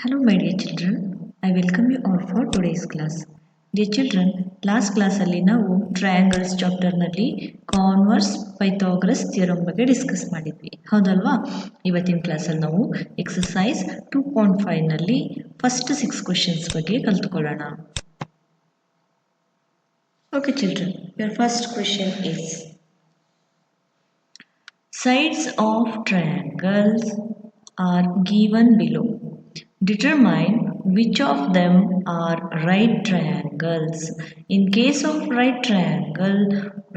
Hello my dear children, I welcome you all for today's class. Dear children, last class ಅಲ್ಲಿ ನಾವು triangles chapter ನಲ್ಲಿ converse Pythagoras theorem ಬಗ್ಗೆ discuss ಮಾಡಿದ್ವಿ ಹೌದಲ್ವಾ. ಇವತ್ತಿನ ಕ್ಲಾಸ್ ಅಲ್ಲಿ ನಾವು ಎಕ್ಸರ್ಸೈಸ್ 2.5 ನಲ್ಲಿ ಫಸ್ಟ್ 6 ಕ್ವೆಶ್ಚನ್ಸ್ ಬಗ್ಗೆ ಕಲಿತುಕೊಳ್ಳೋಣ. Okay children, your first question is sides of triangles are given below. Determine which of them are right triangles. In case of right triangle,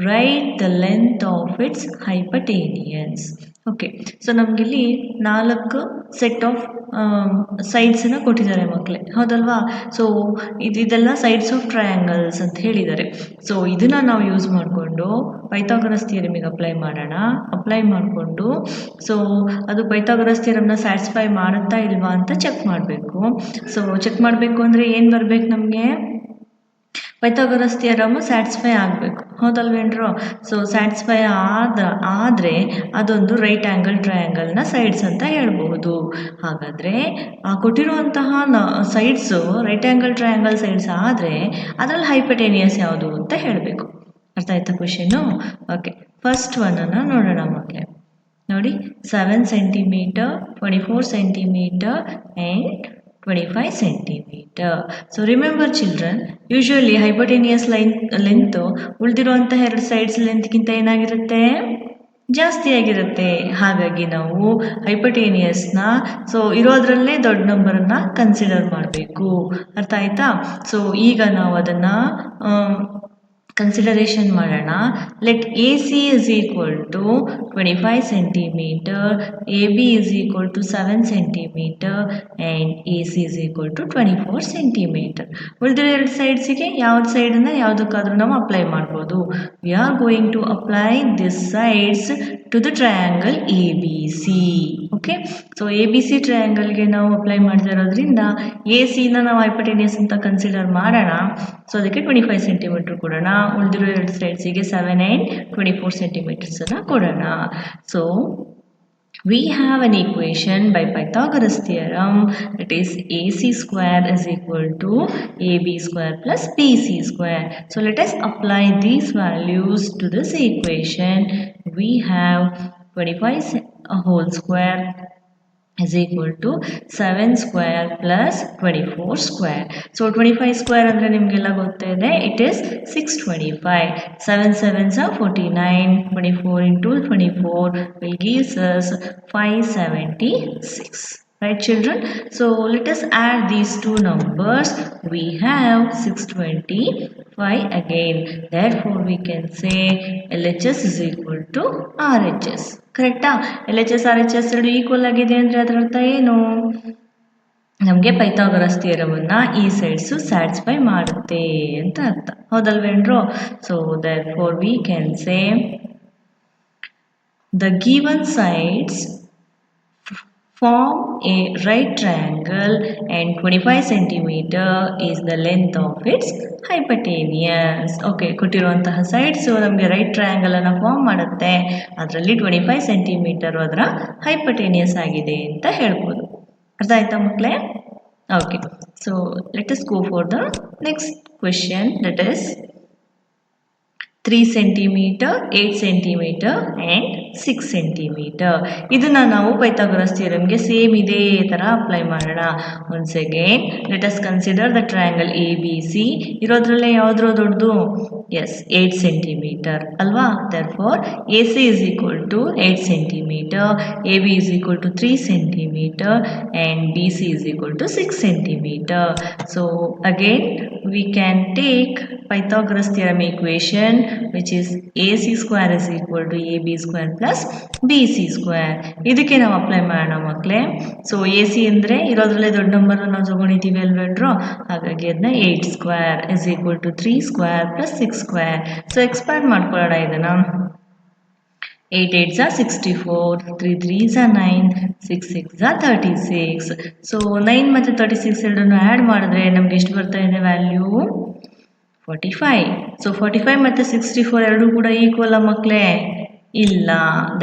write the length of its hypotenuse. Okay, so ನಮಗಿಲ್ಲಿ 4 set of ಸೈಡ್ಸನ್ನ ಕೊಟ್ಟಿದ್ದಾರೆ ಮಕ್ಕಳೇ ಹೌದಲ್ವಾ. So ಇದೆಲ್ಲ sides of triangles ಅಂತ ಹೇಳಿದ್ದಾರೆ. So ಇದನ್ನು ನಾವು use ಮಾಡಿಕೊಂಡು ಪೈಥಾಗರಸ್ ಥಿಯರಮಿಗೆ ಅಪ್ಲೈ ಮಾಡೋಣ. ಅಪ್ಲೈ ಮಾಡಿಕೊಂಡು ಸೊ ಅದು ಪೈಥಾಗರಸ್ ಥಿಯರಮ್ನ ಸ್ಯಾಟಿಸ್ಫೈ ಮಾಡುತ್ತಾ ಇಲ್ವಾ ಅಂತ ಚೆಕ್ ಮಾಡಬೇಕು. ಸೊ ಚೆಕ್ ಮಾಡಬೇಕು ಅಂದರೆ ಏನು ಬರಬೇಕು ನಮಗೆ, ಪೈಥಾಗರಸ್ ಥಿಯರಮ್ ಸ್ಯಾಟಿಸ್ಫೈ ಆಗಬೇಕು ಹೌದಲ್ವೇನ್ರು. ಸೊ ಸ್ಯಾಟಿಸ್ಫೈ ಆದರೆ ಅದೊಂದು ರೈಟ್ ಆ್ಯಂಗಲ್ ಟ್ರಯಾಂಗಲ್ನ ಸೈಡ್ಸ್ ಅಂತ ಹೇಳ್ಬಹುದು. ಹಾಗಾದರೆ ಆ ಕೊಟ್ಟಿರುವಂತಹ sides right angle triangle sides ಆದರೆ ಅದರಲ್ಲಿ ಹೈಪಟೇನಿಯಸ್ ಯಾವುದು ಅಂತ ಹೇಳಬೇಕು. ಅರ್ಥ ಆಯ್ತಾ ಕ್ವೆಶನ್ನು? ಓಕೆ, ಫಸ್ಟ್ ಒನ್ನನ್ನು ನೋಡೋಣ ಮಕ್ಕಳೇ. ನೋಡಿ, 7 centimetre, 24 centimetre and 25 centimeter. So remember children, usually hypotenuse length ಉಳಿದಿರುವಂಥ ಎರಡು ಸೈಡ್ಸ್ ಲೆಂತ್ಗಿಂತ ಏನಾಗಿರುತ್ತೆ, ಜಾಸ್ತಿ ಆಗಿರುತ್ತೆ. ಹಾಗಾಗಿ ನಾವು ಹೈಪಟೇನಿಯಸ್ನ ಸೊ ಇರೋದ್ರಲ್ಲೇ ದೊಡ್ಡ ನಂಬರನ್ನು ಕನ್ಸಿಡರ್ ಮಾಡಬೇಕು. ಅರ್ಥ ಆಯ್ತಾ? ಸೊ ಈಗ ನಾವು ಅದನ್ನು ಕನ್ಸಿಡರೇಷನ್ ಮಾಡೋಣ. Let A C is equal to 25 centimeter, A B is equal to 7 centimeter and A C is equal to 24 centimeter. ಉಳಿದಿರೋ ಎರಡು ಸೈಡ್ಸಿಗೆ ಯಾವ್ದು ಸೈಡನ್ನು ಯಾವುದಕ್ಕಾದ್ರೂ ನಾವು ಅಪ್ಲೈ ಮಾಡ್ಬೋದು. We are going to apply this sides to the triangle A B C. Okay, so A B C ಟ್ರಯಾಂಗಲ್ಗೆ ನಾವು ಅಪ್ಲೈ ಮಾಡ್ತಾ ಇರೋದ್ರಿಂದ ಎ ಸಿನ ನಾವು ಹೈಪಟೇನಿಯಸ್ ಅಂತ ಕನ್ಸಿಡರ್ ಮಾಡೋಣ. ಸೊ ಅದಕ್ಕೆ 25 ಸೆಂಟಿಮೀಟರ್ ಕೊಡೋಣ. ಉಳಿದಿರೋ ಎರಡು ಸೈಡ್ಸಿಗೆ 7 ಆ್ಯಂಡ್ 24 ಸೆಂಟಿಮೀಟರ್ಸನ್ನು ಕೊಡೋಣ. So we have an equation by Pythagoras theorem, that is AC square is equal to AB square plus BC square. So let us apply these values to this equation. We have 25 whole square is equal to 7 square plus 24 square. So 25 square ಅಂದರೆ ನಿಮಗೆಲ್ಲ ಗೊತ್ತಿದೆ, it is 625. 7 7s are 49. 24 into 24 will give us 576. Right children? So let us add these two numbers. We have 625 again. Therefore we can say LHS is equal to RHS. ಕರೆಕ್ಟಾ? LHS RHS ಎರಡು equal ಆಗಿದೆ ಅಂದರೆ ಅದರ ಅರ್ಥ ಏನು, ನಮಗೆ Pythagoras ಥಿಯರಮನ್ನು ಈ sides satisfy ಮಾಡುತ್ತೆ ಅಂತ ಅರ್ಥ ಹೌದಲ್ವೇನ್ರು. So therefore we can say the given sides form a right triangle and 25 centimeter is the length of its hypotenuse. Okay, ಕೊಟ್ಟಿರುವಂತಹ ಸೈಡ್ಸು ನಮಗೆ ರೈಟ್ ಟ್ರಯಾಂಗಲನ್ನು ಫಾರ್ಮ್ ಮಾಡುತ್ತೆ. ಅದರಲ್ಲಿ 25 ಸೆಂಟಿಮೀಟರ್ ಅದರ ಹೈಪಟೇನಿಯಸ್ ಆಗಿದೆ ಅಂತ ಹೇಳ್ಬೋದು. ಅರ್ಥ ಆಯ್ತಾ ಮಕ್ಕಳೇ? Okay, so let us go for the next question, that is 3 centimeter, 8 centimeter and 6 centimeter. ಇದನ್ನು ನಾವು ಪೈಥಾಗರಸ್ ಥಿಯರಮ್ಗೆ ಸೇಮ್ ಇದೇ ಥರ ಅಪ್ಲೈ ಮಾಡೋಣ. Once again let us consider the triangle A B C. ಇರೋದ್ರಲ್ಲೇ ಯಾವುದ್ರೋ ದೊಡ್ಡದು? ಎಸ್, 8 ಸೆಂಟಿಮೀಟರ್ ಅಲ್ವಾ. therefore A C is equal to 8 centimeter, A B is equal to 3 centimeter and B C is equal to 6 centimeter. So again we can take Pythagoras theorem equation, which is AC square is equal to AB square plus BC square. ಇದಕ್ಕೆ ನಾವು apply ಮಾಡೋಣ ಮಕ್ಕಳೇ. So A C ಅಂದರೆ ಇರೋದ್ರಲ್ಲೇ ದೊಡ್ಡ number ನಾವು ತಗೊಂಡಿದ್ದೀವಿ ಅಲ್ವೇನ್ರು. ಹಾಗಾಗಿ ಅದನ್ನ 8 square is equal to 3 square plus 6 square. So expand ಮಾಡ್ಕೊಳ್ಳೋಣ ಇದನ್ನು. 8 8s are 64, 3 3s are 9, 6 6s are 36. So 9 ಮತ್ತು 36 ಎರಡನ್ನು ಆ್ಯಡ್ ಮಾಡಿದ್ರೆ ನಮ್ಗೆ ಎಷ್ಟು ಬರ್ತಾ ಇದೆ ವ್ಯಾಲ್ಯೂ? 45. ಸೊ 45 ಮತ್ತು 64 ಎರಡೂ ಕೂಡ ಈಕ್ವಲ್ ಮಕ್ಕಳೇ. ಇಲ್ಲ.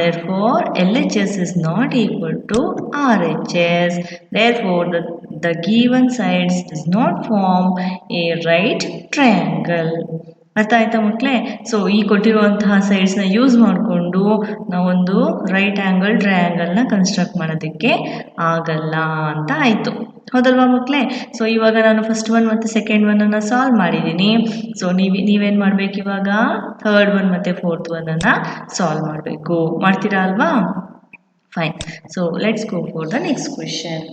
Therefore, LHS is not equal to RHS. Therefore, the given sides does not form a right triangle. ಅರ್ಥ ಆಯ್ತಾ ಮಕ್ಕಳೇ? ಸೊ ಈ ಕೊಟ್ಟಿರುವಂತಹ ಸೈಡ್ಸ್ನ ಯೂಸ್ ಮಾಡಿಕೊಂಡು ನಾವೊಂದು ರೈಟ್ ಆ್ಯಂಗಲ್ ಟ್ರಯಾಂಗಲ್ನ ಕನ್ಸ್ಟ್ರಕ್ಟ್ ಮಾಡೋದಕ್ಕೆ ಆಗಲ್ಲ ಅಂತ ಆಯಿತು. ಹೌದಲ್ವಾ ಮಕ್ಕಳೇ? ಸೊ ಇವಾಗ ನಾನು ಫಸ್ಟ್ ಒನ್ ಮತ್ತು ಸೆಕೆಂಡ್ ಒನ್ನನ್ನು ಸಾಲ್ವ್ ಮಾಡಿದ್ದೀನಿ. ಸೊ ನೀವೇನು ಮಾಡಬೇಕು ಇವಾಗ? ಥರ್ಡ್ ಒನ್ ಮತ್ತು ಫೋರ್ತ್ ಒನ್ನನ್ನು ಸಾಲ್ವ್ ಮಾಡಬೇಕು. ಮಾಡ್ತೀರಾ ಅಲ್ವಾ? Fine. So let's go for the next question.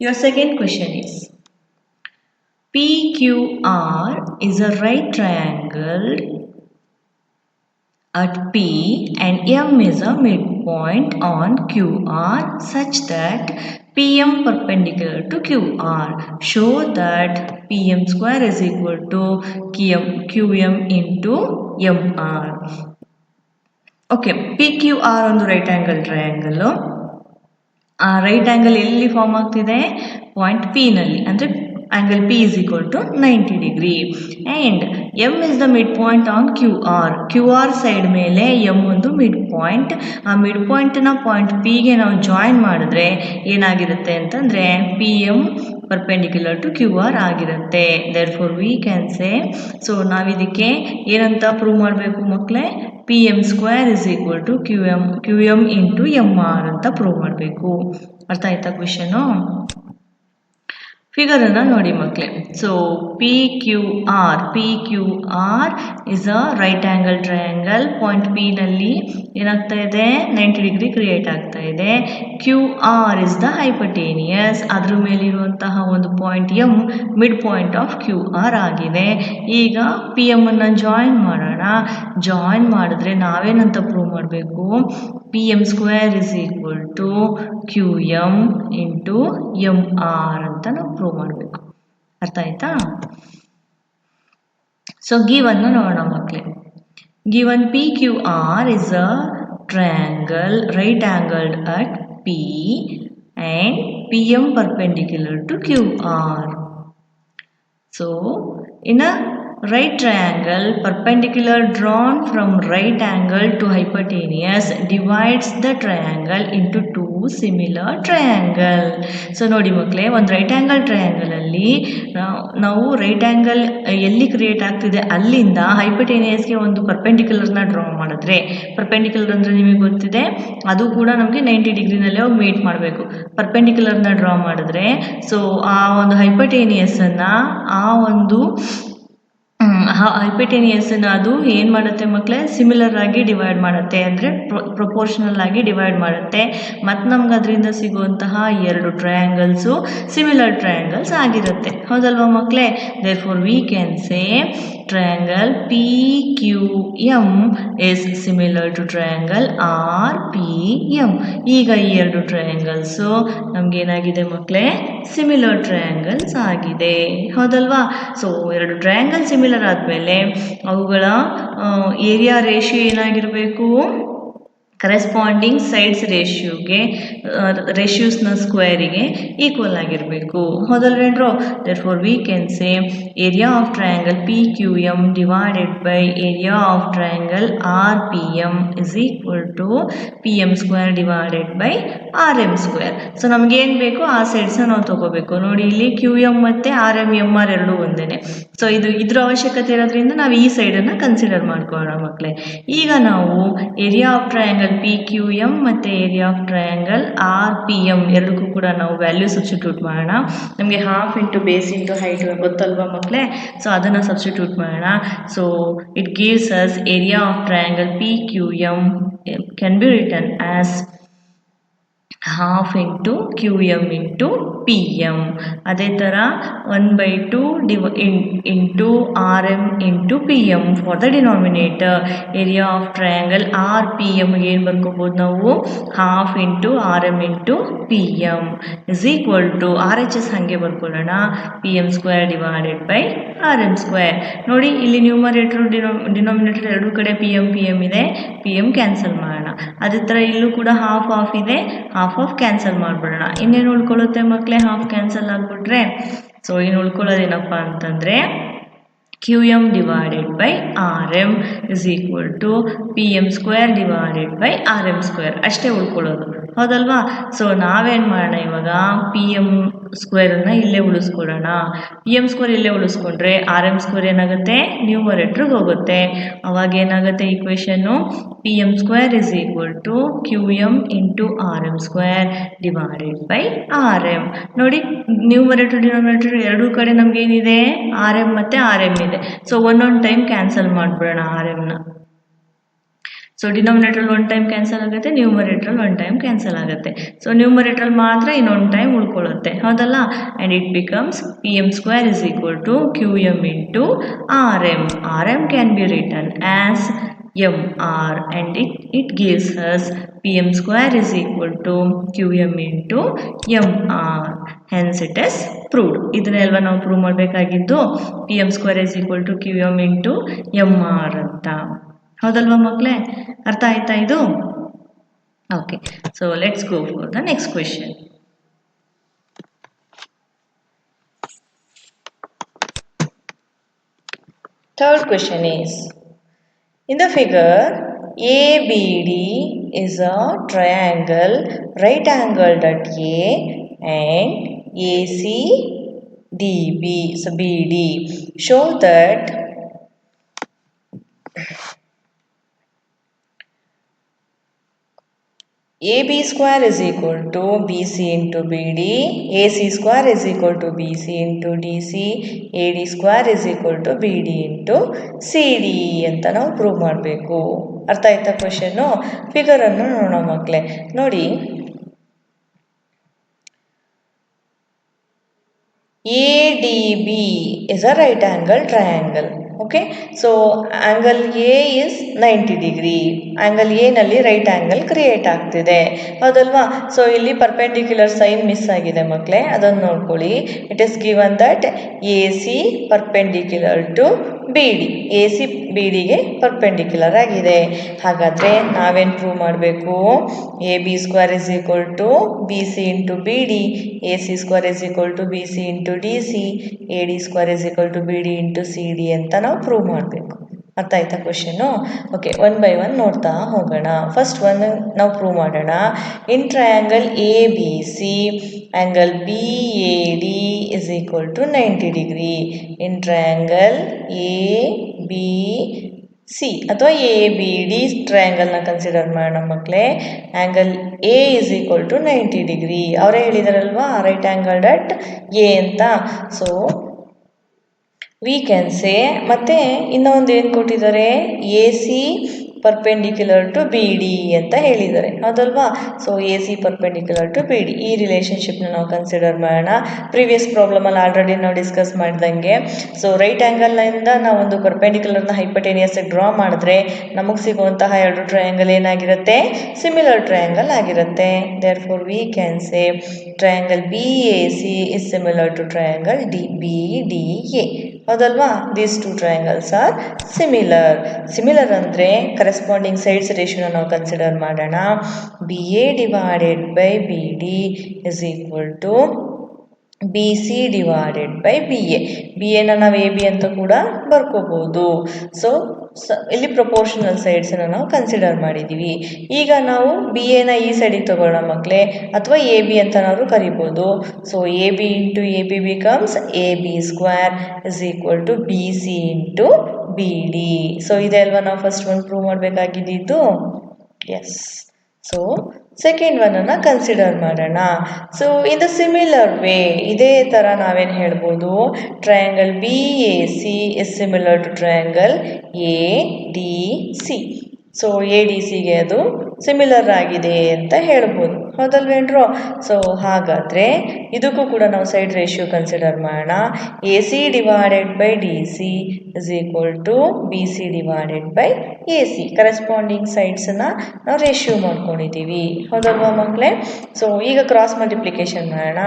Your second question is PQR is a right triangle at P and M is a midpoint on QR such that PM perpendicular to QR. Show that PM square is equal to QM into MR. Okay, PQR ಒಂದು right angle triangle. ಆ right angle ಎಲ್ಲಿ form ಆಗ್ತಿದೆ? Point P ನಲ್ಲಿ, ಅಂದರೆ angle P is equal to 90 degree and M is the midpoint on QR side ಮೇಲೆ M ಒಂದು mid point. ಆ mid ಪಾಯಿಂಟ್ನ ಪಾಯಿಂಟ್ Pಗೆ ನಾವು ಜಾಯಿನ್ ಮಾಡಿದ್ರೆ ಏನಾಗಿರುತ್ತೆ ಅಂತಂದರೆ PM perpendicular to QR ಆಗಿರುತ್ತೆ. therefore we can say, so ನಾವಿದಕ್ಕೆ ಏನಂತ ಪ್ರೂವ್ ಮಾಡಬೇಕು ಮಕ್ಕಳೇ? PM square is equal to QM into MR ಅಂತ ಪ್ರೂವ್ ಮಾಡಬೇಕು. ಅರ್ಥ ಆಯ್ತಾ ಕ್ವೆಶನು? ಫಿಗರನ್ನು ನೋಡಿ ಮಕ್ಕಳೇ. So PQR is a right angle triangle. Point P ನಲ್ಲಿ ಏನಾಗ್ತಾ ಇದೆ? 90 ಡಿಗ್ರಿ ಕ್ರಿಯೇಟ್ ಆಗ್ತಾ ಇದೆ. QR is the hypotenuse. ಅದ್ರ ಮೇಲಿರುವಂತಹ ಒಂದು point M mid point of QR ಆಗಿದೆ. ಈಗ PM ಅನ್ನು ಜಾಯಿನ್ ಮಾಡೋಣ. ಜಾಯಿನ್ ಮಾಡಿದ್ರೆ ನಾವೇನಂತ ಪ್ರೂವ್ ಮಾಡಬೇಕು? PM square is equal to QM into MR ಅಂತ ನಾವು ಪ್ರೂವ್ ಮಾಡಬೇಕು. ಅರ್ಥ ಆಯ್ತಾ? ಸೊ ಗಿವನ್ ನೋಡೋಣ ಮಕ್ಕಳೇ. Given PQR is a triangle right angled at P and PM perpendicular to QR. So in a right triangle, perpendicular drawn from right angle to hypotenuse divides the triangle into two similar triangle. So ನೋಡಿ ಮಕ್ಕಳೇ, ಒಂದು right angle ಟ್ರಯಾಂಗಲಲ್ಲಿ ನಾವು right angle ಎಲ್ಲಿ create ಆಗ್ತಿದೆ ಅಲ್ಲಿಂದ ಹೈಪಟೇನಿಯಸ್ಗೆ ಒಂದು ಪರ್ಪೆಂಡಿಕ್ಯುಲರ್ನ draw ಮಾಡಿದ್ರೆ, perpendicular ಅಂದರೆ ನಿಮಗೆ ಗೊತ್ತಿದೆ, ಅದು ಕೂಡ ನಮಗೆ 90 ಡಿಗ್ರಿನಲ್ಲೇ ಹೋಗಿ ಮೀಟ್ ಮಾಡಬೇಕು. ಪರ್ಪೆಂಡಿಕ್ಯುಲರ್ನ ಡ್ರಾ ಮಾಡಿದ್ರೆ ಸೊ ಆ ಒಂದು ಹೈಪಟೇನಿಯಸನ್ನು ಆ ಒಂದು ಹೈಪಟೇನಿಯಸನ್ನು ಅದು ಏನು ಮಾಡುತ್ತೆ ಮಕ್ಕಳೇ? ಸಿಮಿಲರ್ ಆಗಿ ಡಿವೈಡ್ ಮಾಡುತ್ತೆ, ಅಂದರೆ ಪ್ರೊಪೋರ್ಷನಲ್ ಆಗಿ ಡಿವೈಡ್ ಮಾಡುತ್ತೆ. ಮತ್ತು ನಮ್ಗೆ ಅದರಿಂದ ಸಿಗುವಂತಹ ಎರಡು ಟ್ರಯಾಂಗಲ್ಸು ಸಿಮಿಲರ್ ಟ್ರಯಾಂಗಲ್ಸ್ ಆಗಿರುತ್ತೆ. ಹೌದಲ್ವಾ ಮಕ್ಕಳೇ? Therefore we can say triangle PQM is similar to triangle RPM. ಈಗ ಈ ಎರಡು ಟ್ರಯಾಂಗಲ್ಸು ನಮಗೇನಾಗಿದೆ ಮಕ್ಕಳೇ? ಸಿಮಿಲರ್ ಟ್ರಯಾಂಗಲ್ಸ್ ಆಗಿದೆ. ಹೌದಲ್ವಾ? ಸೊ ಎರಡು ಟ್ರಯಾಂಗಲ್ ಸಿಮಿಲರ್ ಆದಮೇಲೆ ಅವುಗಳ ಏರಿಯಾ ರೇಷಿಯೋ ಏನಾಗಿರಬೇಕು? ಕರೆಸ್ಪಾಂಡಿಂಗ್ ಸೈಡ್ಸ್ ರೇಷಿಯೋಸ್ನ ಸ್ಕ್ವೇರಿಗೆ ಈಕ್ವಲ್ ಆಗಿರಬೇಕು. ಹೌದಲ್ವೇನ್ರೋ? Therefore we can say area of triangle PQM divided by area of triangle RPM is equal to PM square divided by RM square. So ನಮಗೇನು ಬೇಕು ಆ ಸೈಡ್ಸ್ನ ನಾವು ತೊಗೋಬೇಕು. ನೋಡಿ ಇಲ್ಲಿ QM ಮತ್ತು RM MR ಎರಡೂ ಒಂದೇ. ಸೊ ಇದ್ರ ಅವಶ್ಯಕತೆ ಇರೋದ್ರಿಂದ ನಾವು ಈ ಸೈಡನ್ನು ಕನ್ಸಿಡರ್ ಮಾಡ್ಕೊಳ್ಳೋಣ ಮಕ್ಕಳೇ. ಈಗ ನಾವು ಏರಿಯಾ ಆಫ್ ಟ್ರಯಾಂಗಲ್ PQM ಮತ್ತು ಏರಿಯಾ ಆಫ್ ಟ್ರಯಾಂಗಲ್ RPM ಎರಡಕ್ಕೂ ಕೂಡ ನಾವು ವ್ಯಾಲ್ಯೂ ಸಬ್ಸ್ಟಿಟ್ಯೂಟ್ ಮಾಡೋಣ. ನಮಗೆ half into base into height ಗೊತ್ತಲ್ವಾ ಮಕ್ಕಳೇ? ಸೊ ಅದನ್ನು ಸಬ್ಸ್ಟಿಟ್ಯೂಟ್ ಮಾಡೋಣ. So it gives us area of triangle PQM can be return as half into QM into PM. ಅದೇ ಥರ 1/2 into RM into PM for the denominator. Area of triangle RPM ಏನು ಬರ್ಕೋಬೋದು ನಾವು? Half into RM into PM is equal to RHS ಹಾಗೆ ಬರ್ಕೊಳ್ಳೋಣ, PM square divided by RM square. ನೋಡಿ ಇಲ್ಲಿ numerator denominator ಎರಡೂ ಕಡೆ PM ಇದೆ, PM ಕ್ಯಾನ್ಸಲ್ ಮಾಡೋಣ. ಅದೇ ಥರ ಇಲ್ಲೂ ಕೂಡ ಹಾಫ್ ಇದೆ, ಹಾಫ್ ಕ್ಯಾನ್ಸಲ್ ಮಾಡಿಬಿಡೋಣ. ಇನ್ನೇನು ಉಳ್ಕೊಳ್ಳುತ್ತೆ ಮಕ್ಕಳೇ? ಹಾಫ್ ಕ್ಯಾನ್ಸಲ್ ಆಗಿಬಿಟ್ರೆ ಸೊ ಇನ್ನು ಉಳ್ಕೊಳ್ಳೋದೇನಪ್ಪ ಅಂತಂದರೆ QM divided by RM is equal to PM square divided by RM square ಅಷ್ಟೇ ಉಳ್ಕೊಳ್ಳೋದು ಹೌದಲ್ವಾ. ಸೊ ನಾವೇನು ಮಾಡೋಣ ಇವಾಗ ಪಿ ಎಮ್ ಸ್ಕ್ವೇರನ್ನು ಇಲ್ಲೇ ಉಳಿಸ್ಕೊಳ್ಳೋಣ. ಪಿ ಎಮ್ ಸ್ಕ್ವೇರ್ ಇಲ್ಲೇ ಉಳಿಸ್ಕೊಂಡ್ರೆ ಆರ್ ಎಮ್ ಸ್ಕ್ವೇರ್ ಏನಾಗುತ್ತೆ ನ್ಯೂಮರೇಟ್ರಿಗೆ ಹೋಗುತ್ತೆ. ಅವಾಗ ಏನಾಗುತ್ತೆ ಈಕ್ವೇಷನ್ನು P M square is equal to Q M into R M square divided by R M. ನೋಡಿ ನ್ಯೂಮರೇಟರ್ ಡಿನಾಮಿನೇಟರ್ ಎರಡೂ ಕಡೆ ನಮಗೇನಿದೆ ಆರ್ ಎಮ್ ಮತ್ತು ಆರ್ ಎಮ್ ಇದೆ. ಸೊ ಒಂದೊಂದು ಟೈಮ್ ಕ್ಯಾನ್ಸಲ್ ಮಾಡಿಬಿಡೋಣ ಆರ್ ಎಮ್ನ. ಸೊ ಡಿನಾಮಿನೇಟ್ರಲ್ಲಿ ಒನ್ ಟೈಮ್ ಕ್ಯಾನ್ಸಲ್ ಆಗುತ್ತೆ, ನ್ಯೂಮರೇಟ್ರಲ್ಲಿ ಒನ್ ಟೈಮ್ ಕ್ಯಾನ್ಸಲ್ ಆಗುತ್ತೆ. ಸೊ ನ್ಯೂಮರೇಟ್ರಲ್ಲಿ ಮಾತ್ರ ಇನ್ನೊಂದು ಟೈಮ್ ಉಳ್ಕೊಳ್ಳುತ್ತೆ ಹೌದಲ್ಲ. And it becomes P M square is equal to Q M into R M. R M can be return as M R and it gives us P M square is equal to Q M into M R. Hence it is proved. ಇದನ್ನೆಲ್ವ ನಾವು prove ಮಾಡಬೇಕಾಗಿದ್ದು P M square is equal to Q M into M R ಅಂತ. ಹೌದಲ್ವಾ ಮಕ್ಕಳೇ, ಅರ್ಥ ಆಯ್ತಾ ಇದು? Okay, so let's go for the next question. Third question is, in the figure ABD is a triangle right angled at A and ACDB, so BD. Show that AB square is equal to BC into BD, AC square is equal to BC into DC, AD square is equal to BD into CD ಅಂತ ನಾವು prove ಮಾಡಬೇಕು. ಅರ್ಥ ಆಯ್ತಾ question? ಫಿಗರನ್ನು ನೋಡೋಣ ಮಕ್ಕಳೇ. ನೋಡಿ, ADB is a right angle triangle. Okay, so angle A is 90 degree. Angle A ನಲ್ಲಿ right angle create ಆಗ್ತಿದೆ ಹೌದಲ್ವಾ. ಸೊ ಇಲ್ಲಿ ಪರ್ಪೆಂಡಿಕ್ಯುಲರ್ ಸೈನ್ ಮಿಸ್ ಆಗಿದೆ ಮಕ್ಕಳೇ, ಅದನ್ನು ನೋಡ್ಕೊಳ್ಳಿ. It is given that A C perpendicular to B D. A C B ಡಿಗೆ perpendicular ಆಗಿದೆ. ಹಾಗಾದರೆ ನಾವೇನು ಪ್ರೂವ್ ಮಾಡಬೇಕು? A B square is equal to B C into B D, A C square is equal to B C into D C, A D square is equal to B D into C D ಅಂತ ನಾವು prove ಮಾಡಬೇಕು. ಅರ್ಥ ಆಯ್ತಾ question? Okay, one by one ನೋಡ್ತಾ ಹೋಗೋಣ. First one ನಾವು prove ಮಾಡೋಣ. In triangle A B C angle B A D is equal to 90 degree. In triangle A B C ಅಥವಾ ಎ ಬಿ ಡಿ ಟ್ರಯಾಂಗಲ್ನ ಕನ್ಸಿಡರ್ ಮಾಡೋಣ ಮಕ್ಕಳೇ. Angle A is equal to 90 degree. ಅವರೇ ಹೇಳಿದಾರಲ್ವಾ right angle at A ಅಂತ. So we can say, ಮತ್ತು ಇನ್ನೊಂದು ಏನು ಕೊಟ್ಟಿದ್ದಾರೆ, A C perpendicular to B D ಅಂತ ಹೇಳಿದ್ದಾರೆ ಹೌದಲ್ವಾ. So A C perpendicular to B D, ಈ ರಿಲೇಷನ್ಶಿಪ್ನ ನಾವು ಕನ್ಸಿಡರ್ ಮಾಡೋಣ. ಪ್ರೀವಿಯಸ್ ಪ್ರಾಬ್ಲಮಲ್ಲಿ ಆಲ್ರೆಡಿ ನಾವು ಡಿಸ್ಕಸ್ ಮಾಡಿದಂಗೆ, ಸೊ ರೈಟ್ ಆ್ಯಂಗಲ್ನಿಂದ ನಾವು ಒಂದು ಪರ್ಪೆಂಡಿಕ್ಯುಲರ್ನ ಹೈಪಟೇನಿಯಸ್ ಡ್ರಾ ಮಾಡಿದ್ರೆ ನಮಗೆ ಸಿಗುವಂತಹ ಎರಡು ಟ್ರಯಾಂಗಲ್ ಏನಾಗಿರುತ್ತೆ, ಸಿಮಿಲರ್ ಟ್ರಯಾಂಗಲ್ ಆಗಿರುತ್ತೆ. Therefore we can say triangle B A C is similar to triangle D B D A ಹೌದಲ್ವಾ. These two triangles are similar. Similar ಅಂದರೆ ಕರೆಸ್ಪಾಂಡಿಂಗ್ ಸೈಡ್ಸ್ ರೇಷಿಯೋನ ನಾವು ಕನ್ಸಿಡರ್ ಮಾಡೋಣ. B A divided by B D is equal to B C divided by B A. B ಎನ ನಾವು A B ಅಂತ ಕೂಡ ಬರ್ಕೋಬೋದು. So ಇಲ್ಲಿ ಪ್ರಪೋರ್ಷನಲ್ ಸೈಡ್ಸನ್ನು ನಾವು ಕನ್ಸಿಡರ್ ಮಾಡಿದ್ದೀವಿ. ಈಗ ನಾವು ಬಿ ಎನ ಈ ಸೈಡಿಗೆ ತಗೊಳ್ಳೋಣ ಮಕ್ಕಳೇ, ಅಥವಾ ಎ ಬಿ ಅಂತ ನಾವು ಕರಿಬೋದು. So A B into A B becomes A B square is equal to B C into B D. So ಇದೆ ಅಲ್ವಾ ನಾವು ಫಸ್ಟ್ ಒನ್ ಪ್ರೂವ್ ಮಾಡಬೇಕಾಗಿದ್ದು. ಎಸ್, ಸೊ ಸೆಕೆಂಡ್ ಒನ್ನನ್ನು ಕನ್ಸಿಡರ್ ಮಾಡೋಣ. So in the similar way, ಇದೇ ಥರ ನಾವೇನು ಹೇಳ್ಬೋದು, triangle B A C is similar to triangle A D C. So A D ಸಿಗೆ ಅದು ಸಿಮಿಲರ್ ಆಗಿದೆ ಅಂತ ಹೇಳ್ಬೋದು ಹೌದಲ್ವೇನ್ರು. ಸೊ ಹಾಗಾದರೆ ಇದಕ್ಕೂ ಕೂಡ ನಾವು ಸೈಡ್ ರೇಷಿಯೋ ಕನ್ಸಿಡರ್ ಮಾಡೋಣ. A C divided by D C is equal to B C divided by A C. Corresponding ಸೈಡ್ಸನ್ನು ನಾವು ರೇಷಿಯೋ ಮಾಡ್ಕೊಂಡಿದ್ದೀವಿ ಹೌದಲ್ವಾ ಮಕ್ಕಳೇ. ಸೊ ಈಗ ಕ್ರಾಸ್ ಮಲ್ಟಿಪ್ಲಿಕೇಶನ್ ಮಾಡೋಣ.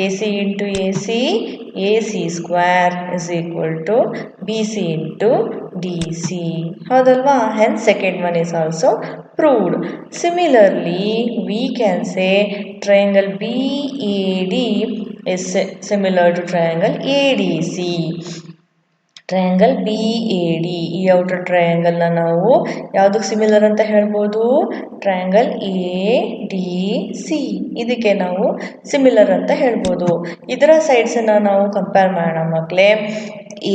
A C into A C square is equal to B C into D C ಹೌದಲ್ವಾ. Hence second one is also proved. Similarly, we can say triangle BAD is similar to triangle ADC. Triangle B A D, ಈ outer ಟ್ರಯಾಂಗಲ್ನ ನಾವು ಯಾವುದಕ್ಕೆ similar ಅಂತ ಹೇಳ್ಬೋದು? Triangle A D C, ಇದಕ್ಕೆ ನಾವು similar ಅಂತ ಹೇಳ್ಬೋದು. ಇದರ ಸೈಡ್ಸನ್ನು ನಾವು ಕಂಪೇರ್ ಮಾಡೋಣ ಮಕ್ಕಳೇ.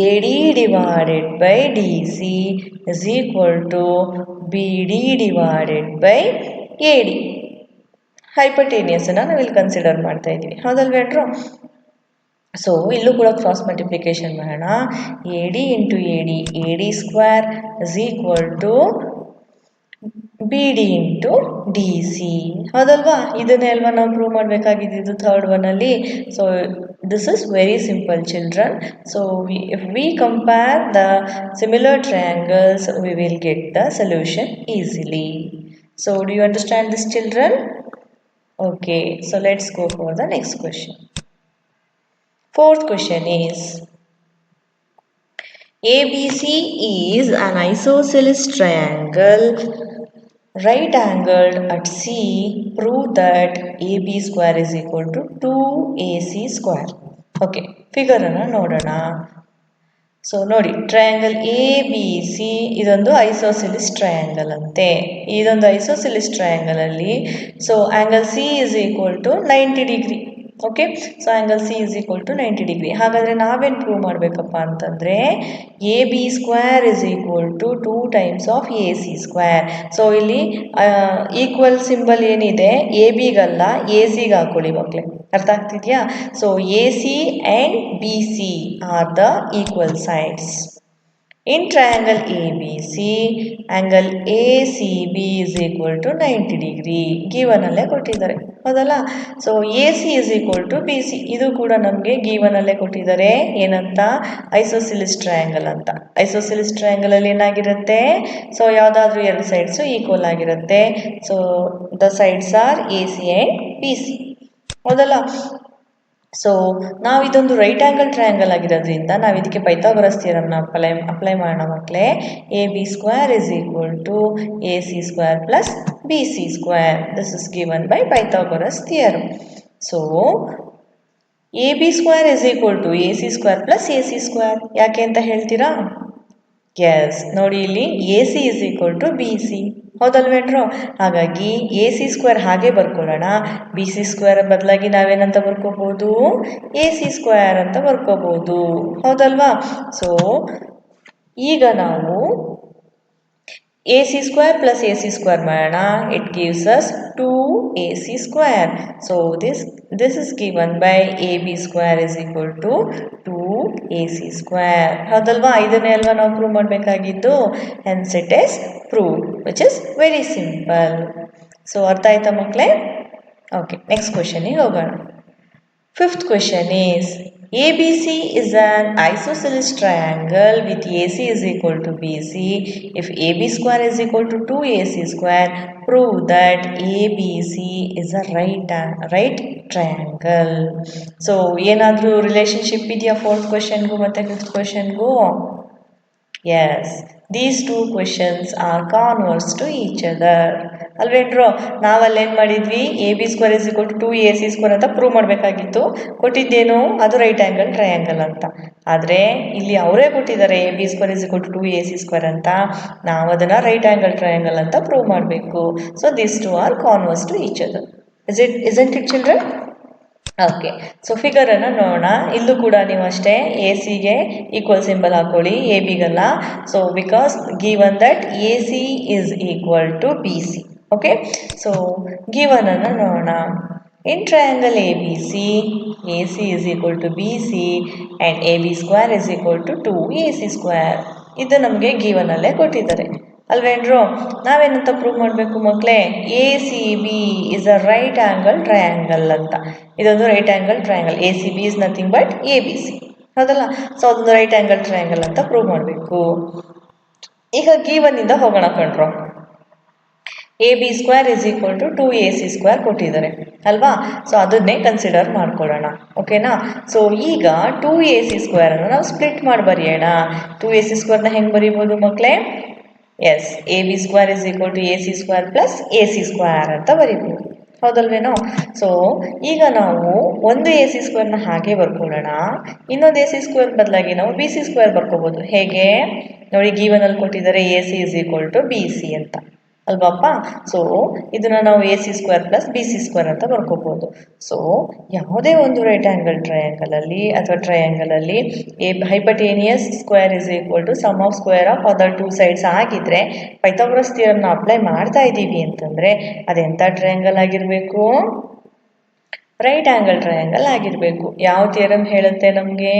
A D divided by D C is equal to B D divided by A D. ಹೈಪಟೇನಿಯಸನ್ನು ನಾವಿಲ್ಲಿ ಕನ್ಸಿಡರ್ ಮಾಡ್ತಾ ಇದ್ದೀವಿ, ಹೌದಲ್ವೇನ್ರು? ಸೊ ಇಲ್ಲೂ ಕೂಡ ಕ್ರಾಸ್ ಮಲ್ಟಿಪ್ಲಿಕೇಶನ್ ಮಾಡೋಣ. A D into A D square is equal to B D into D C, ಹೌದಲ್ವಾ? ಇದನ್ನೇ ಅಲ್ವಾ ನಾವು ಪ್ರೂವ್ ಮಾಡಬೇಕಾಗಿದ್ದು ಥರ್ಡ್ ಒನ್ನಲ್ಲಿ. So this is very simple children. So if we compare the similar triangles we will get the solution easily. So do you understand this, children? Okay, so let's go for the next question. Fourth question is, ABC is an isosceles triangle right angled at C. Prove that AB square is equal to 2AC square. Okay, figure ಅನ್ನು ನೋಡೋಣ. So ನೋಡಿ, triangle A B C ಇದೊಂದು ಐಸೋಸಿಲಿಸ್ triangle ಅಂತೆ. ಇದೊಂದು isosceles ಟ್ರಯಾಂಗಲಲ್ಲಿ so angle C is equal to 90 degree. Okay, so angle C is equal to 90 degree. ಹಾಗಾದರೆ ನಾವೇನು prove ಮಾಡಬೇಕಪ್ಪ ಅಂತಂದರೆ A B square is equal to 2 times of A C square. So ಇಲ್ಲಿ equal symbol ಏನಿದೆ A ಬಿಗಲ್ಲ A ಸಿಗೆ ಹಾಕೊಳ್ಳಿ ಮಕ್ಕಳೇ, ಅರ್ಥ ಆಗ್ತಿದೆಯಾ? So A C and B C are the equal sides. In triangle A B C angle A C B is equal to 90 degree ಗಿವನಲ್ಲೇ ಕೊಟ್ಟಿದ್ದಾರೆ, ಹೌದಲ್ಲ? So A C is equal to B C, ಇದು ಕೂಡ ನಮಗೆ ಗಿವನಲ್ಲೇ ಕೊಟ್ಟಿದ್ದಾರೆ. ಏನಂತ? ಐಸೋಸಿಲಿಸ್ triangle ಅಂತ. ಐಸೋಸಿಲಿಸ್ ಟ್ರಯಾಂಗಲಲ್ಲಿ ಏನಾಗಿರುತ್ತೆ? ಸೊ ಯಾವುದಾದ್ರೂ ಎರಡು ಸೈಡ್ಸು ಈಕ್ವಲ್ ಆಗಿರುತ್ತೆ. So the sides are A C and B C, ಹೌದಲ್ಲ? ಸೊ ನಾವು ಇದೊಂದು ರೈಟ್ ಆ್ಯಂಗಲ್ ಟ್ರಯಾಂಗಲ್ ಆಗಿರೋದ್ರಿಂದ ನಾವು ಇದಕ್ಕೆ ಪೈಥಾಗೊರಸ್ ಥಿಯರಮ್ನ ಅಪ್ಲೈ ಮಾಡೋಣ ಮಕ್ಕಳೇ. A B square is equal to A C square plus B C square. This is given by Pythagoras theorem. So A B square is equal to A C square plus A C square. ಯಾಕೆ ಅಂತ ಹೇಳ್ತೀರಾ? Yes, ನೋಡಿ ಇಲ್ಲಿ A C is equal to B C, ಹೌದಲ್ವೇನ್ರು? ಹಾಗಾಗಿ A C square ಹಾಗೆ ಬರ್ಕೊಳ್ಳೋಣ, B C square ಬದಲಾಗಿ ನಾವೇನಂತ ಬರ್ಕೋಬೋದು? ಎ ಸಿ ಸ್ಕ್ವೇರ್ ಅಂತ ಬರ್ಕೋಬೋದು, ಹೌದಲ್ವಾ? ಸೊ ಈಗ ನಾವು A C square plus A C square ಮಾಡೋಣ. It gives us 2ac square. So this is given by A B square is equal to 2ac square, ಹೌದಲ್ವಾ? ಇದನ್ನೇ ಅಲ್ವಾ ನಾವು ಪ್ರೂವ್ ಮಾಡಬೇಕಾಗಿದ್ದು. Hence it is prove, which is very simple. So ಅರ್ಥ ಆಯ್ತಾ ಮಕ್ಕಳೇ? Okay, next ಕ್ವೆಶನಿಗೆ ಹೋಗೋಣ. Fifth question is, ABC is an isosceles triangle with AC is equal to BC. If AB square is equal to 2AC square, prove that ABC is a right triangle. So, ಏನಾದರೂ relationship ಇದೆಯಾ fourth ಕ್ವೆಶನ್ಗೂ ಮತ್ತು fifth ಕ್ವೆಶನ್ಗೂ? Yes, these two questions are converse to each other. ಅಲ್ವೇನ್ರು? ನಾವಲ್ಲೇನು ಮಾಡಿದ್ವಿ? A B square is equal to 2ac square ಅಂತ prove ಮಾಡಬೇಕಾಗಿತ್ತು. ಕೊಟ್ಟಿದ್ದೇನು? ಅದು ರೈಟ್ ಆ್ಯಂಗಲ್ ಟ್ರಯಾಂಗಲ್ ಅಂತ. ಆದರೆ ಇಲ್ಲಿ ಅವರೇ ಕೊಟ್ಟಿದ್ದಾರೆ A B square is equal to 2ac square ಅಂತ. ನಾವು ಅದನ್ನು ರೈಟ್ ಆ್ಯಂಗಲ್ ಟ್ರಯಾಂಗಲ್ ಅಂತ ಪ್ರೂವ್ ಮಾಡಬೇಕು. So this two are converse to each other. isn't it children? Okay, so ಫಿಗರನ್ನು ನೋಡೋಣ. ಇಲ್ಲೂ ಕೂಡ ನೀವು ಅಷ್ಟೇ ಎ ಸಿಗೆ ಈಕ್ವಲ್ ಸಿಂಬಲ್ ಹಾಕೊಳ್ಳಿ, ಎ ಬಿಗಲ್ಲ. So because given that A C is equal to B C. Okay, so ಗಿವನನ್ನು ನೋಡೋಣ. In triangle A B C, A C is equal to B C and A B square is equal to 2ac square. ಇದು ನಮಗೆ ಗಿವನಲ್ಲೇ ಕೊಟ್ಟಿದ್ದಾರೆ, ಅಲ್ವೇನ್ರು? ನಾವೇನಂತ prove ಮಾಡಬೇಕು ಮಕ್ಕಳೇ? A C B is a right angle triangle ಅಂತ. ಇದೊಂದು right angle triangle. A C B is nothing but A B C, ಹೌದಲ್ಲ? ಸೊ ಅದೊಂದು ರೈಟ್ ಆ್ಯಂಗಲ್ ಟ್ರಯಾಂಗಲ್ ಅಂತ ಪ್ರೂವ್ ಮಾಡಬೇಕು. ಈಗ ಗಿವನ್ನಿಂದ ಹೋಗೋಣ ಕಣ್ರು. A B square is equal to 2ac square ಕೊಟ್ಟಿದ್ದಾರೆ ಅಲ್ವಾ? ಸೊ ಅದನ್ನೇ ಕನ್ಸಿಡರ್ ಮಾಡ್ಕೊಳ್ಳೋಣ, ಓಕೆನಾ? ಸೊ ಈಗ 2ac ಸ್ಕ್ವೇರನ್ನು ನಾವು ಸ್ಪ್ಲಿಟ್ ಮಾಡಿ ಬರೆಯೋಣ. 2ac ಸ್ಕ್ವೇರ್ನ ಹೆಂಗೆ ಬರೀಬೋದು ಮಕ್ಕಳೇ? Yes, A B square is equal to A C square plus A C square ಅಂತ ಬರೀಬೋದು, ಹೌದಲ್ವೇನೋ? ಸೊ ಈಗ ನಾವು ಒಂದು ಎ ಸಿ ಸ್ಕ್ವೇರ್ನ ಹಾಗೆ ಬರ್ಕೊಳ್ಳೋಣ, ಇನ್ನೊಂದು ಎ ಸಿ ಸ್ಕ್ವೇರ್ ಬದಲಾಗಿ ನಾವು ಬಿ ಸಿ ಸ್ಕ್ವೇರ್ ಬರ್ಕೋಬೋದು. ಹೇಗೆ ನೋಡಿ, ಗೀವನಲ್ಲಿ ಕೊಟ್ಟಿದ್ದಾರೆ A C is equal to B C ಅಂತ ಅಲ್ವಪ್ಪ. ಸೊ ಇದನ್ನು ನಾವು A C square plus B C square ಅಂತ ಬರ್ಕೋಬೋದು. ಸೊ ಯಾವುದೇ ಒಂದು ರೈಟ್ ಆ್ಯಂಗಲ್ ಟ್ರಯಾಂಗಲಲ್ಲಿ ಅಥವಾ ಟ್ರಯಾಂಗಲಲ್ಲಿ a hypotenuse square is equal to sum of square of other two sides ಆಗಿದ್ರೆ ಪೈಥಾಗರಸ್ ಥಿಯರಮ್ನ ಅಪ್ಲೈ ಮಾಡ್ತಾ ಇದ್ದೀವಿ ಅಂತಂದರೆ ಅದೆಂಥ ಟ್ರಯಾಂಗಲ್ ಆಗಿರಬೇಕು? ರೈಟ್ ಆ್ಯಂಗಲ್ ಟ್ರಯಾಂಗಲ್ ಆಗಿರಬೇಕು. ಯಾವ ಥಿಯರಮ್ ಹೇಳುತ್ತೆ ನಮಗೆ?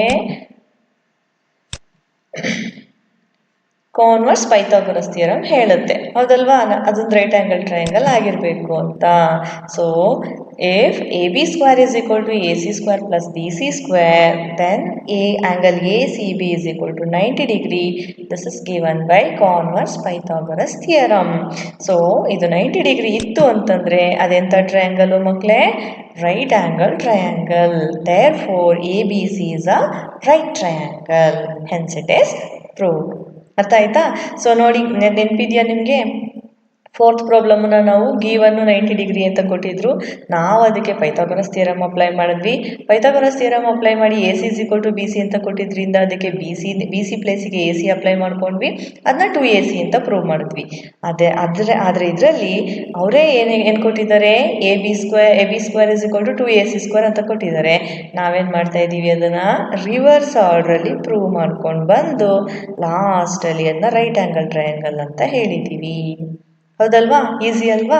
ಕಾನ್ವರ್ಸ್ ಪೈಥಾಗರಸ್ ಥಿಯರಮ್ ಹೇಳುತ್ತೆ, ಹೌದಲ್ವಾ? ಅದೊಂದು ರೈಟ್ ಆ್ಯಂಗಲ್ ಟ್ರಯಾಂಗಲ್ ಆಗಿರಬೇಕು ಅಂತ. So if A B square is equal to A C square plus B C square, then A angle A C B is equal to 90 degree. This is given by converse Pythagoras theorem. So ಇದು 90 degree ಇತ್ತು ಅಂತಂದರೆ ಅದೆಂಥ triangle ಮಕ್ಕಳೇ? Right angle triangle. Therefore A B C is a right triangle, hence it is proved. ಅರ್ಥ ಆಯ್ತಾ? So ನೋಡಿ, ನೆನಪಿದೆಯಾ ನಿಮಗೆ? ಫೋರ್ತ್ ಪ್ರಾಬ್ಲಮ್ನ ನಾವು ಗಿವನ್ನು 90 ಡಿಗ್ರಿ ಅಂತ ಕೊಟ್ಟಿದ್ರು, ನಾವು ಅದಕ್ಕೆ ಪೈಥಾಗರಸ್ ಥಿಯರಮ್ ಅಪ್ಲೈ ಮಾಡಿದ್ವಿ. ಪೈಥಾಗರಸ್ ಥಿಯರಮ್ ಅಪ್ಲೈ ಮಾಡಿ A C is equal to B C ಅಂತ ಕೊಟ್ಟಿದ್ರಿಂದ ಅದಕ್ಕೆ ಬಿ ಸಿ ಪ್ಲೇಸಿಗೆ ಎ ಸಿ ಅಪ್ಲೈ ಮಾಡ್ಕೊಂಡ್ವಿ, ಅದನ್ನ 2AC ಅಂತ ಪ್ರೂವ್ ಮಾಡಿದ್ವಿ. ಆದರೆ ಇದರಲ್ಲಿ ಅವರೇ ಏನು ಕೊಟ್ಟಿದ್ದಾರೆ? A B square is equal to 2AC square ಅಂತ ಕೊಟ್ಟಿದ್ದಾರೆ. ನಾವೇನು ಮಾಡ್ತಾ ಇದ್ದೀವಿ? ಅದನ್ನು ರಿವರ್ಸ್ ಆರ್ಡ್ರಲ್ಲಿ ಪ್ರೂವ್ ಮಾಡ್ಕೊಂಡು ಬಂದು ಲಾಸ್ಟಲ್ಲಿ ಅದನ್ನ ರೈಟ್ ಆ್ಯಂಗಲ್ ಟ್ರಯಾಂಗಲ್ ಅಂತ ಹೇಳಿದ್ದೀವಿ. ಹೌದಲ್ವಾ? ಈಸಿ ಅಲ್ವಾ?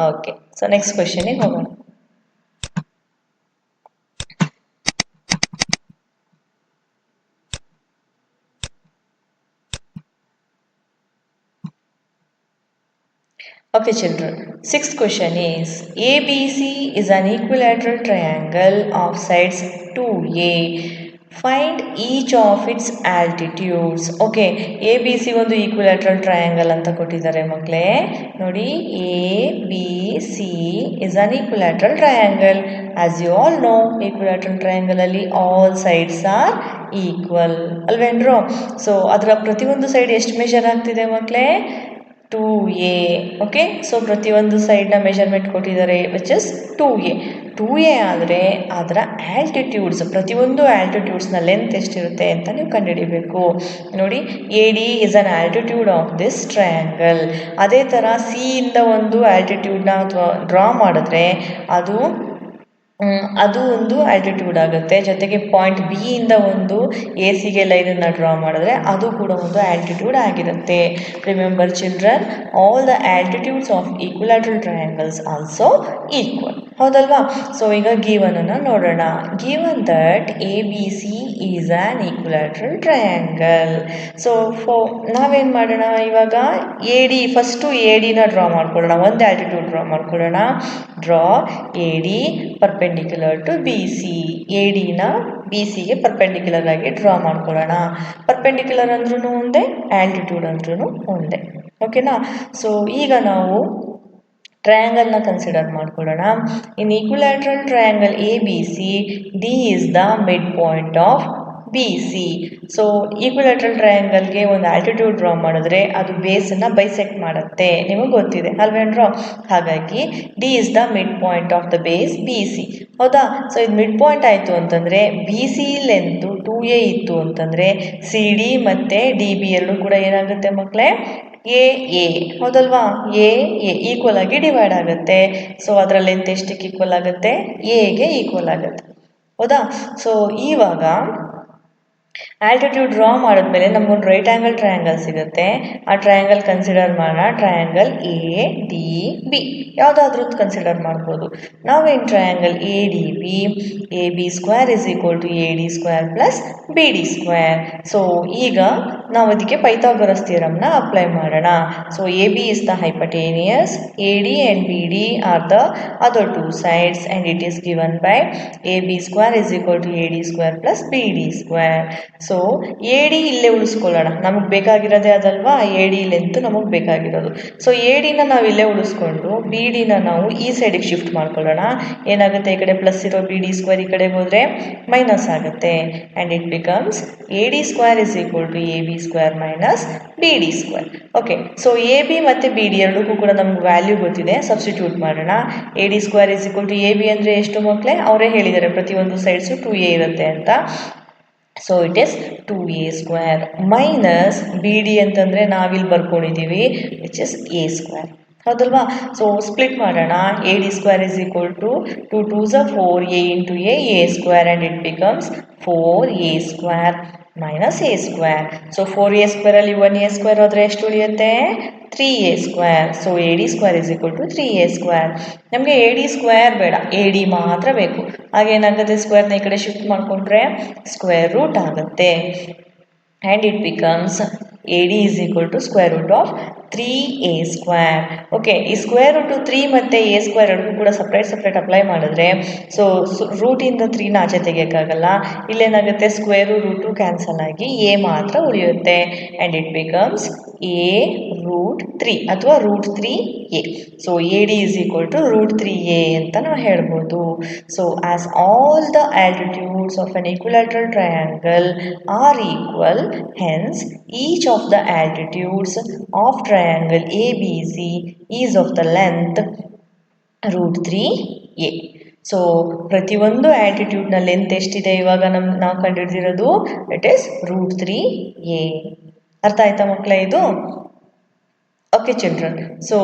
ಓಕೆ, ಸೊ ನೆಕ್ಸ್ಟ್ ಕ್ವೆಶನಿಗೆ ಹೋಗೋಣ. Okay children, sixth question is ABC is an equilateral triangle of sides 2A. Find each of its altitudes. Okay, A B C ಒಂದು ಈಕ್ವಿಲ್ಯಾಟ್ರಲ್ ಟ್ರಯಾಂಗಲ್ ಅಂತ ಕೊಟ್ಟಿದ್ದಾರೆ ಮಕ್ಕಳೇ. ನೋಡಿ, A B C is an equilateral triangle. As you all know, equilateral ಟ್ರಯಾಂಗಲಲ್ಲಿ all sides are equal ಅಲ್ವೇನ್ರು? So ಅದರ ಪ್ರತಿಯೊಂದು side ಎಷ್ಟು ಮೆಷರ್ ಆಗ್ತಿದೆ ಮಕ್ಕಳೇ? 2A. ಓಕೆ, ಸೊ ಪ್ರತಿಯೊಂದು ಸೈಡ್ನ ಮೆಷರ್ಮೆಂಟ್ ಕೊಟ್ಟಿದ್ದಾರೆ, ವಿಚ್ ಇಸ್ 2A. 2A ಆದರೆ ಅದರ ಆಲ್ಟಿಟ್ಯೂಡ್ಸ್, ಪ್ರತಿಯೊಂದು ಆಲ್ಟಿಟ್ಯೂಡ್ಸ್ನ ಲೆಂತ್ ಎಷ್ಟಿರುತ್ತೆ ಅಂತ ನೀವು ಕಂಡುಹಿಡಿಬೇಕು. ನೋಡಿ, A D is an altitude of this triangle. ಅದೇ ಥರ ಸಿ ಇಂದ ಒಂದು ಆಲ್ಟಿಟ್ಯೂಡ್ನ ಡ್ರಾ ಮಾಡಿದ್ರೆ ಅದು ಒಂದು ಆಲ್ಟಿಟ್ಯೂಡ್ ಆಗುತ್ತೆ. ಜೊತೆಗೆ ಪಾಯಿಂಟ್ ಬಿ ಇಂದ ಒಂದು ಎ ಸಿಗೆ ಲೈನನ್ನು ಡ್ರಾ ಮಾಡಿದ್ರೆ ಅದು ಕೂಡ ಒಂದು ಆಲ್ಟಿಟ್ಯೂಡ್ ಆಗಿರುತ್ತೆ. Remember children, all the altitudes of equilateral triangles also equal. ಹೌದಲ್ವಾ? ಸೊ ಈಗ ಗಿವನನ್ನು ನೋಡೋಣ. Given that A B C is an equilateral triangle. So ನಾವೇನು ಮಾಡೋಣ ಇವಾಗ? ಎ ಡಿ, ಫಸ್ಟು ಎ ಡಿನ ಡ್ರಾ ಮಾಡ್ಕೊಳ್ಳೋಣ, ಒಂದು ಆಲ್ಟಿಟ್ಯೂಡ್ ಡ್ರಾ ಮಾಡ್ಕೊಳ್ಳೋಣ. Draw A D perpendicular to B C. A ಡಿನ ಬಿ ಸಿಗೆ ಪರ್ಪೆಂಡಿಕ್ಯುಲರ್ ಆಗಿ ಡ್ರಾ ಮಾಡ್ಕೊಳ್ಳೋಣ. ಪರ್ಪೆಂಡಿಕ್ಯುಲರ್ ಅಂದ್ರೂ ಒಂದೇ, ಆಲ್ಟಿಟ್ಯೂಡ್ ಅಂದ್ರೂ ಒಂದೇ. ಓಕೆನಾ? ಸೊ ಈಗ ನಾವು ಟ್ರಯಾಂಗಲ್ನ ಕನ್ಸಿಡರ್ ಮಾಡ್ಕೊಳ್ಳೋಣ. In equilateral triangle A B C, D is the mid point of B C. So equilateral ಟ್ರಯಾಂಗಲ್ಗೆ ಒಂದು ಆಲ್ಟಿಟ್ಯೂಡ್ ಡ್ರಾ ಮಾಡಿದ್ರೆ ಅದು ಬೇಸನ್ನು ಬೈಸೆಕ್ಟ್ ಮಾಡುತ್ತೆ, ನಿಮಗೆ ಗೊತ್ತಿದೆ ಅಲ್ವೇನ್ರೋ? ಹಾಗಾಗಿ D is the mid point of the base B C. ಹೌದಾ? ಸೊ ಇದು ಮಿಡ್ ಪಾಯಿಂಟ್ ಆಯಿತು ಅಂತಂದರೆ ಬಿ ಸಿ ಲೆಂತು 2A ಇತ್ತು ಅಂತಂದರೆ ಸಿ ಡಿ ಮತ್ತು ಡಿ ಬಿ ಎರಡೂ ಕೂಡ ಏನಾಗುತ್ತೆ ಮಕ್ಕಳೇ? A A. ಹೌದಲ್ವಾ? ಎ ಎ ಈಕ್ವಲ್ ಆಗಿ ಡಿವೈಡ್ ಆಗುತ್ತೆ. ಸೊ ಅದರ ಲೆಂತ್ ಎಷ್ಟಕ್ಕೆ ಈಕ್ವಲ್ ಆಗುತ್ತೆ? ಎಗೆ ಈಕ್ವಲ್ ಆಗುತ್ತೆ. ಹೌದಾ? ಸೊ ಇವಾಗ ಆಲ್ಟಿಟ್ಯೂಡ್ ಡ್ರಾ ಮಾಡಿದ್ಮೇಲೆ ನಮಗೊಂದು ರೈಟ್ ಆ್ಯಂಗಲ್ ಟ್ರಯಾಂಗಲ್ ಸಿಗುತ್ತೆ. ಆ ಟ್ರಯಾಂಗಲ್ ಕನ್ಸಿಡರ್ ಮಾಡೋಣ. ಟ್ರಯಾಂಗಲ್ ಎ ಡಿ ಬಿ ಯಾವುದಾದ್ರೂ ಕನ್ಸಿಡರ್ ಮಾಡ್ಬೋದು. ನಾವೇನು triangle A D B, A B square is equal to A D square plus B D square. So ಈಗ ನಾವು ಅದಕ್ಕೆ ಪೈಥಾಗರಸ್ ಥಿಯರಮ್ನ ಅಪ್ಲೈ ಮಾಡೋಣ. So A B is the hypotenuse, A D and B D are the other two sides and it is given by A B square is equal to A D square plus B D square. So A D ಇಲ್ಲೇ ಉಳಿಸ್ಕೊಳ್ಳೋಣ, ನಮಗೆ ಬೇಕಾಗಿರೋದೇ ಅದಲ್ವಾ, A D length ನಮಗೆ ಬೇಕಾಗಿರೋದು. So A ಡಿನ ನಾವು ಇಲ್ಲೇ ಉಳಿಸ್ಕೊಂಡು B ಡಿನ ನಾವು ಈ ಸೈಡಿಗೆ ಶಿಫ್ಟ್ ಮಾಡ್ಕೊಳ್ಳೋಣ. ಏನಾಗುತ್ತೆ? ಈ ಕಡೆ ಪ್ಲಸ್ ಇರೋ ಬಿ ಡಿ ಸ್ಕ್ವೇರ್ ಈ ಕಡೆಗೆ ಹೋದರೆ ಮೈನಸ್ ಆಗುತ್ತೆ. And it becomes A D square is equal to A B square minus B D square. Okay, so A B ಮತ್ತು ಬಿ ಡಿ ಎರಡಕ್ಕೂ ಕೂಡ ನಮ್ಗೆ ವ್ಯಾಲ್ಯೂ ಗೊತ್ತಿದೆ, ಸಬ್ಸ್ಟಿಟ್ಯೂಟ್ ಮಾಡೋಣ. A D square is equal to A B ಅಂದರೆ ಎಷ್ಟು ಮಕ್ಕಳೇ? ಅವರೇ ಹೇಳಿದ್ದಾರೆ ಪ್ರತಿಯೊಂದು ಸೈಡ್ಸು 2a ಇರುತ್ತೆ ಅಂತ. So it is 2a square minus B D ಅಂತಂದರೆ ನಾವಿಲ್ಲಿ ಬರ್ಕೊಂಡಿದ್ದೀವಿ ವಿಚ್ ಇಸ್ ಎ ಸ್ಕ್ವೇರ್. ಹೌದಲ್ವಾ? ಸೊ ಸ್ಪ್ಲಿಟ್ ಮಾಡೋಣ. A D square is equal to 2 2s are 4, a into a square, and it becomes 4a square minus A square. So 4a square ಅಲ್ಲಿ 1a square ಹೋದರೆ ಎಷ್ಟು ಉಳಿಯುತ್ತೆ? 3a square. So A D square is equal to 3a square. ನಮಗೆ A D square ಬೇಡ, A D ಮಾತ್ರ ಬೇಕು. ಹಾಗೇನಾಗುತ್ತೆ? ಸ್ಕ್ವೇರ್ನ ಈ ಕಡೆ ಶಿಫ್ಟ್ ಮಾಡಿಕೊಂಡ್ರೆ ಸ್ಕ್ವೇರ್ ರೂಟ್ ಆಗುತ್ತೆ. And it becomes A D is equal to square root of 3a square. Okay, ಈ ಸ್ಕ್ವೇರ್ ರೂಟು 3 ಮತ್ತು ಎ ಸ್ಕ್ವೇರ್ ಎರಡೂ ಕೂಡ ಸಪ್ರೇಟ್ ಅಪ್ಲೈ ಮಾಡಿದ್ರೆ ಸೊ ರೂಟಿಂದ 3ನ ಆಚೆ ತೆಗಿಯೋಕ್ಕಾಗಲ್ಲ. ಇಲ್ಲೇನಾಗುತ್ತೆ? ಸ್ಕ್ವೇರು ರೂಟು ಕ್ಯಾನ್ಸಲ್ ಆಗಿ ಎ ಮಾತ್ರ ಉಳಿಯುತ್ತೆ. And it becomes A root 3 ಅಥವಾ root 3a. So A D is equal to root 3a ಅಂತ ನಾವು ಹೇಳ್ಬೋದು. So as all the altitudes of an equilateral triangle are equal, hence each of the altitudes of triangle ABC is of the length root 3a. So ಪ್ರತಿಯೊಂದು ಆಲ್ಟಿಟ್ಯೂಡ್ನ length ಎಷ್ಟಿದೆ ಇವಾಗ ನಾವು ಕಂಡುಹಿಡಿದಿರೋದು? It is root 3a. ಅರ್ಥ ಆಯ್ತಾ ಮಕ್ಕಳೇ ಇದು? Okay children, so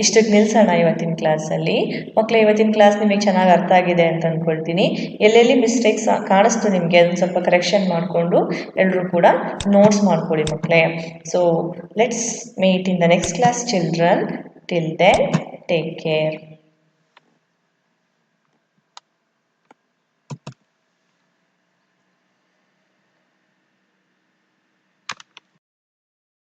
ಇಷ್ಟಕ್ಕೆ ನಿಲ್ಲಿಸೋಣ ಇವತ್ತಿನ ಕ್ಲಾಸಲ್ಲಿ. ಮಕ್ಕಳೇ, ಇವತ್ತಿನ ಕ್ಲಾಸ್ ನಿಮಗೆ ಚೆನ್ನಾಗಿ ಅರ್ಥ ಆಗಿದೆ ಅಂತ ಅಂದ್ಕೊಳ್ತೀನಿ. ಎಲ್ಲೆಲ್ಲಿ ಮಿಸ್ಟೇಕ್ಸ್ ಕಾಣಿಸ್ತು ನಿಮಗೆ ಅದನ್ನು ಸ್ವಲ್ಪ ಕರೆಕ್ಷನ್ ಮಾಡಿಕೊಂಡು ಎಲ್ಲರೂ ಕೂಡ ನೋಟ್ಸ್ ಮಾಡ್ಕೊಳ್ಳಿ ಮಕ್ಕಳೇ. So let's meet in the next class children. Till then take care.